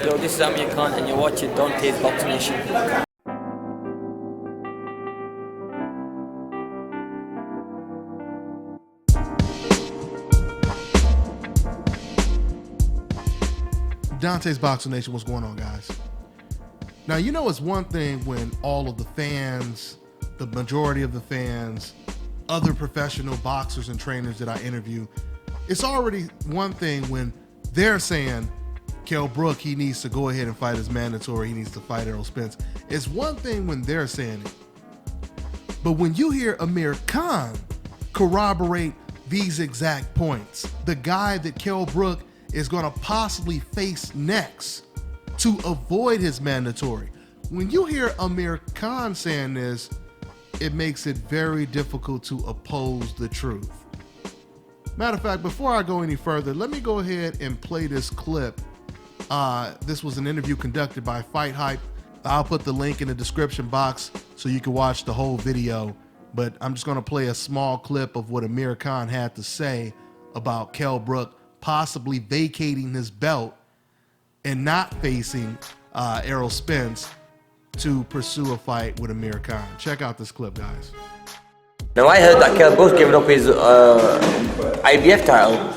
Yo, this is Amir and you're watching DONTAE'S Box Nation. DONTAE'S Boxing Nation, what's going on, guys? Now, you know it's one thing when all of the fans, the majority of the fans, other professional boxers and trainers that I interview, it's already one thing when they're saying, Kell Brook, he needs to go ahead and fight his mandatory, he needs to fight Errol Spence. It's one thing when they're saying it. But when you hear Amir Khan corroborate these exact points, the guy that Kell Brook is going to possibly face next to avoid his mandatory. When you hear Amir Khan saying this, it makes it very difficult to oppose the truth. Matter of fact, before I go any further, let me go ahead and play this clip. This was an interview conducted by Fight Hype. I'll put the link in the description box so you can watch the whole video, but I'm just going to play a small clip of what Amir Khan had to say about Kell Brook possibly vacating his belt and not facing Errol Spence to pursue a fight with Amir Khan. Check out this clip, guys. Now I heard that Kell Brook's giving up his IBF title.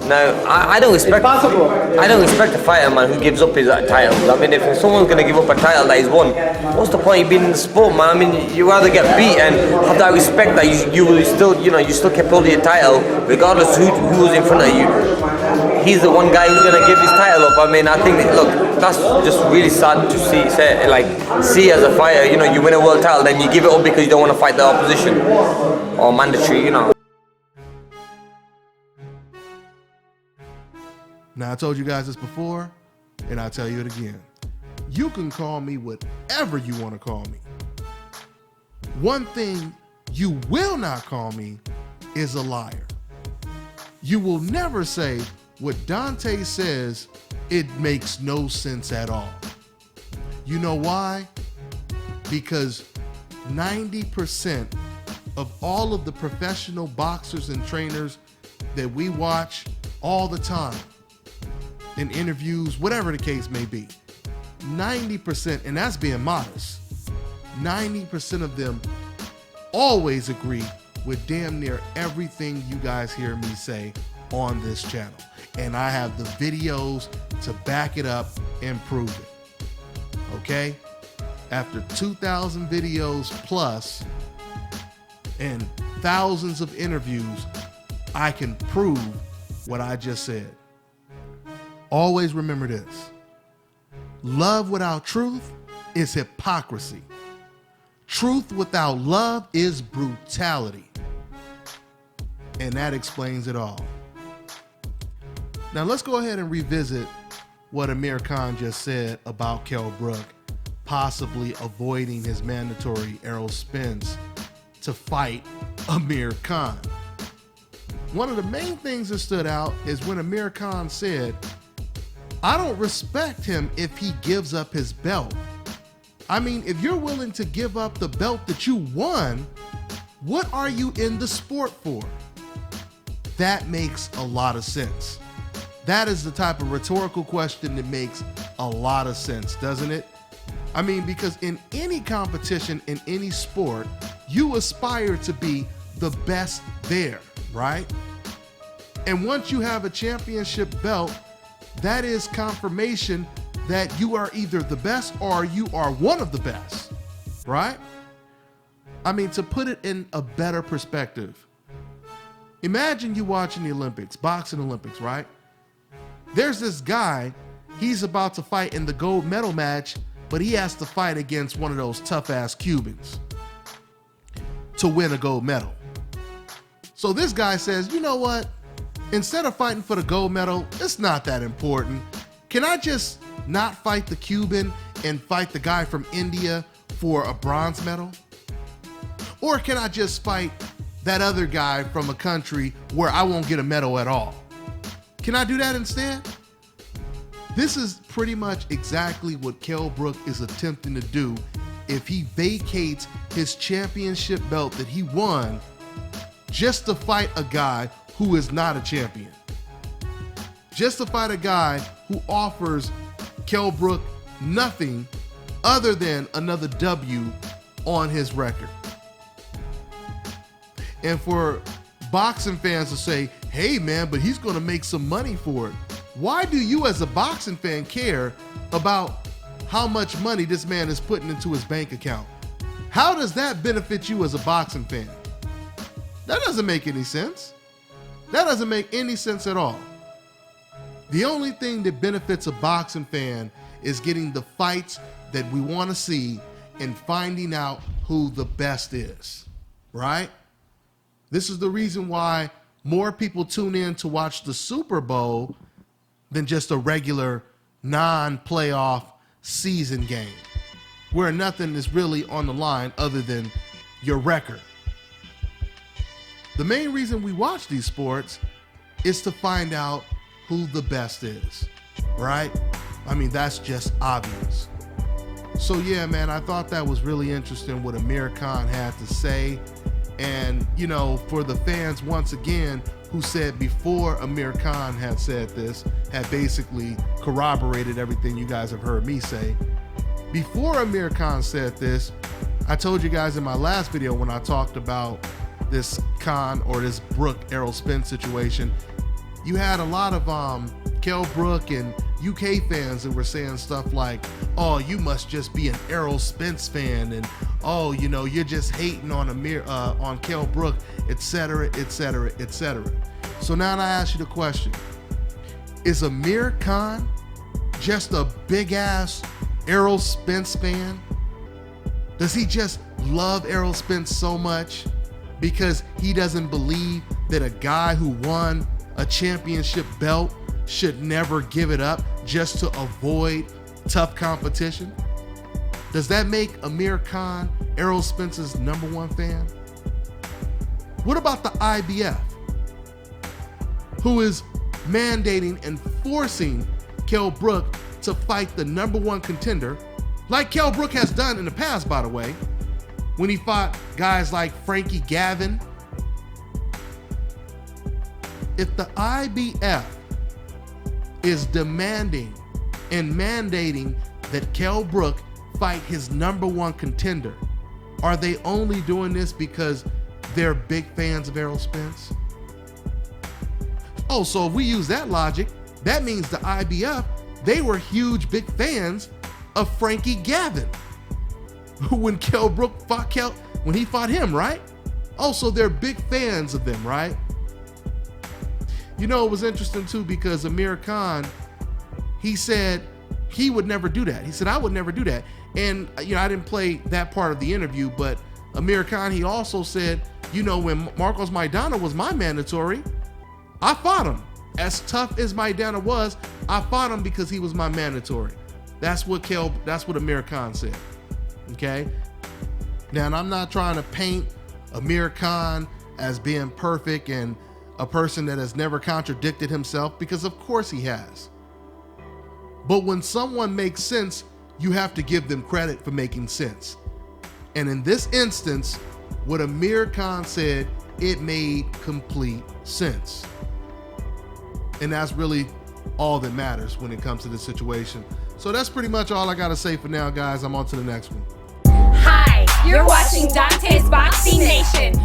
Now I don't expect. It's possible. I don't expect a fighter, man, who gives up his titles. I mean, if someone's gonna give up a title that he's won, what's the point of being in the sport, man? I mean, you rather get beat and have that respect that you still, you still kept holding your title, regardless who was in front of you. He's the one guy who's gonna give his title up. I mean, I think look, that's just really sad to see as a fighter. You win a world title, then you give it up because you don't want to fight the opposition or mandatory. Now, I told you guys this before, and I'll tell you it again. You can call me whatever you want to call me. One thing you will not call me is a liar. You will never say what DONTAE says, it makes no sense at all. You know why? Because 90% of all of the professional boxers and trainers that we watch all the time, in interviews, whatever the case may be, 90%, and that's being modest, 90% of them always agree with damn near everything you guys hear me say on this channel. And I have the videos to back it up and prove it. Okay? After 2,000 videos plus and thousands of interviews, I can prove what I just said. Always remember this. Love without truth is hypocrisy. Truth without love is brutality. And that explains it all. Now let's go ahead and revisit what Amir Khan just said about Kell Brook possibly avoiding his mandatory Errol Spence to fight Amir Khan. One of the main things that stood out is when Amir Khan said, I don't respect him if he gives up his belt. I mean, if you're willing to give up the belt that you won, what are you in the sport for? That makes a lot of sense. That is the type of rhetorical question that makes a lot of sense, doesn't it? I mean, because in any competition, in any sport, you aspire to be the best there, right? And once you have a championship belt, that is confirmation that you are either the best or you are one of the best, right? I mean, to put it in a better perspective, imagine you watching the Olympics, boxing Olympics, right? There's this guy, he's about to fight in the gold medal match, but he has to fight against one of those tough-ass Cubans to win a gold medal. So this guy says, you know what? Instead of fighting for the gold medal, it's not that important. Can I just not fight the Cuban and fight the guy from India for a bronze medal? Or can I just fight that other guy from a country where I won't get a medal at all? Can I do that instead? This is pretty much exactly what Kell Brook is attempting to do if he vacates his championship belt that he won just to fight a guy who is not a champion. just to fight a guy who offers Kell Brook nothing other than another W on his record. And for boxing fans to say, hey man, but he's gonna make some money for it. Why do you as a boxing fan care about how much money this man is putting into his bank account? How does that benefit you as a boxing fan? That doesn't make any sense. That doesn't make any sense at all. The only thing that benefits a boxing fan is getting the fights that we want to see and finding out who the best is, right? This is the reason why more people tune in to watch the Super Bowl than just a regular non-playoff season game, where nothing is really on the line other than your record. The main reason we watch these sports is to find out who the best is, right? I mean, that's just obvious. So yeah, man, I thought that was really interesting what Amir Khan had to say. And, you know, for the fans, once again, who said before Amir Khan had said this, had basically corroborated everything you guys have heard me say. Before Amir Khan said this, I told you guys in my last video when I talked about this Khan or this Brook Errol Spence situation, you had a lot of Kell Brook and UK fans that were saying stuff like, oh, you must just be an Errol Spence fan, and oh, you know, you're just hating on on Kell Brook, etc., etc., etc. So now I ask you the question: is Amir Khan just a big ass Errol Spence fan? Does he just love Errol Spence so much because he doesn't believe that a guy who won a championship belt should never give it up just to avoid tough competition? Does that make Amir Khan Errol Spence's #1 fan? What about the IBF, who is mandating and forcing Kell Brook to fight the #1 contender, like Kell Brook has done in the past, by the way, when he fought guys like Frankie Gavin? If the IBF is demanding and mandating that Kell Brook fight his #1 contender, are they only doing this because they're big fans of Errol Spence? Oh, so if we use that logic, that means the IBF, they were huge big fans of Frankie Gavin when Kell Brook fought when he fought him, right? Oh, so they're big fans of them, right? You know, it was interesting too, because Amir Khan, he said he would never do that. He said, I would never do that. And, you know, I didn't play that part of the interview, but Amir Khan, he also said, you know, when Marcos Maidana was my mandatory, I fought him. As tough as Maidana was, I fought him because he was my mandatory. That's what Amir Khan said, okay? Now, and I'm not trying to paint Amir Khan as being perfect and a person that has never contradicted himself, because of course he has. But when someone makes sense, you have to give them credit for making sense. And in this instance, what Amir Khan said, it made complete sense. And that's really all that matters when it comes to this situation. So that's pretty much all I gotta say for now, guys. I'm on to the next one. Hi, you're watching Dante's Boxing Nation.